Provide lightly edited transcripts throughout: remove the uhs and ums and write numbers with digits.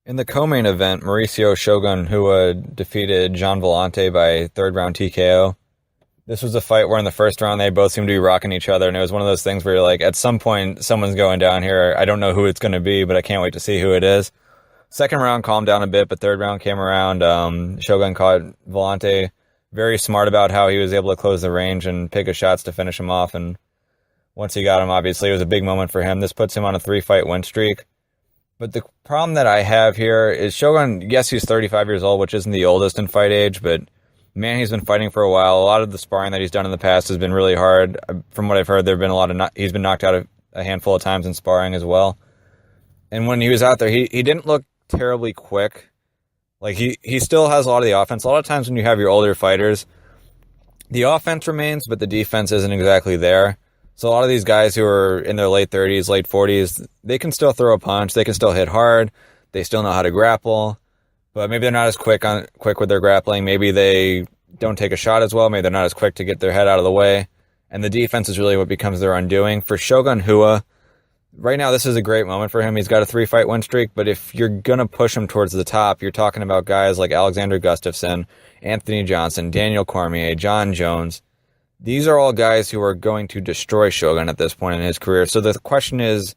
In the co-main event, Mauricio Shogun, who defeated John Vellante by third round TKO. This was a fight where in the first round they both seemed to be rocking each other, and it was one of those things where you're like, at some point someone's going down here. I don't know who it's going to be, but I can't wait to see who it is. Second round calmed down a bit, but third round came around. Shogun caught Vellante very smart about how he was able to close the range and pick his shots to finish him off, and once he got him, obviously, it was a big moment for him. This puts him on a 3-fight win streak. But the problem that I have here is Shogun, yes, he's 35 years old, which isn't the oldest in fight age, but man, he's been fighting for a while. A lot of the sparring that he's done in the past has been really hard. From what I've heard, there've been he's been knocked out a handful of times in sparring as well. And when he was out there, he didn't look terribly quick. Like, he still has a lot of the offense. A lot of times when you have your older fighters, the offense remains, but the defense isn't exactly there. So a lot of these guys who are in their late 30s, late 40s, they can still throw a punch, they can still hit hard, they still know how to grapple, but maybe they're not as quick with their grappling. Maybe they don't take a shot as well. Maybe they're not as quick to get their head out of the way. And the defense is really what becomes their undoing. For Shogun Rua, right now this is a great moment for him. He's got a 3-fight win streak, but if you're going to push him towards the top, you're talking about guys like Alexander Gustafsson, Anthony Johnson, Daniel Cormier, John Jones. These are all guys who are going to destroy Shogun at this point in his career. So the question is,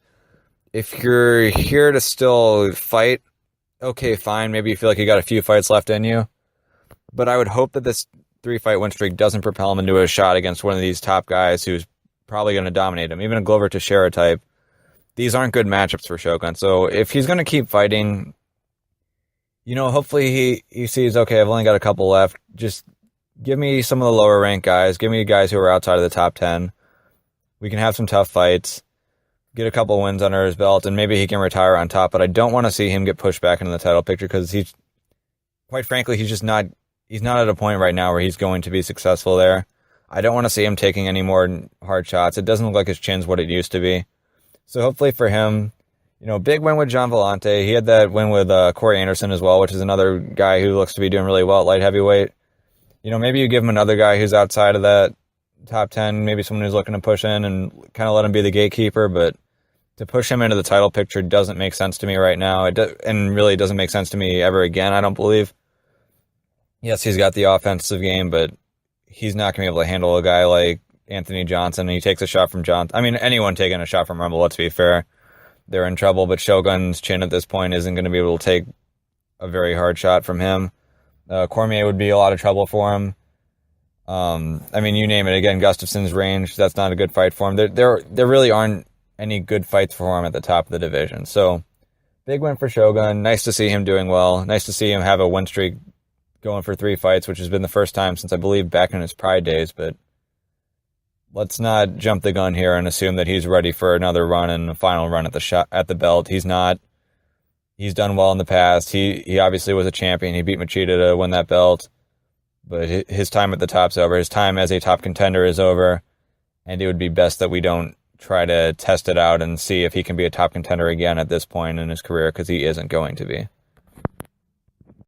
if you're here to still fight, okay, fine. Maybe you feel like you got a few fights left in you. But I would hope that this 3-fight win streak doesn't propel him into a shot against one of these top guys who's probably going to dominate him. Even a Glover Teixeira type. These aren't good matchups for Shogun. So if he's going to keep fighting, hopefully he sees, okay, I've only got a couple left. Just give me some of the lower ranked guys. Give me guys who are outside of the top 10. We can have some tough fights. Get a couple wins under his belt, and maybe he can retire on top. But I don't want to see him get pushed back into the title picture because quite frankly, he's not at a point right now where he's going to be successful there. I don't want to see him taking any more hard shots. It doesn't look like his chin's what it used to be. So hopefully for him, big win with John Vellante. He had that win with Corey Anderson as well, which is another guy who looks to be doing really well at light heavyweight. Maybe you give him another guy who's outside of that top 10, maybe someone who's looking to push in and kind of let him be the gatekeeper, but to push him into the title picture doesn't make sense to me right now. And really doesn't make sense to me ever again, I don't believe. Yes, he's got the offensive game, but he's not going to be able to handle a guy like Anthony Johnson. He takes a shot from Johnson. I mean, anyone taking a shot from Rumble, let's be fair, they're in trouble, but Shogun's chin at this point isn't going to be able to take a very hard shot from him. Cormier would be a lot of trouble for him. You name it. Again, Gustafsson's range, that's not a good fight for him. There really aren't any good fights for him at the top of the division. So, big win for Shogun. Nice to see him doing well. Nice to see him have a win streak going for 3 fights, which has been the first time since, I believe, back in his Pride days. But let's not jump the gun here and assume that he's ready for another run and a final run at the belt. He's not. He's done well in the past. He obviously was a champion. He beat Machida to win that belt. But his time at the top's over. His time as a top contender is over. And it would be best that we don't try to test it out and see if he can be a top contender again at this point in his career, because he isn't going to be.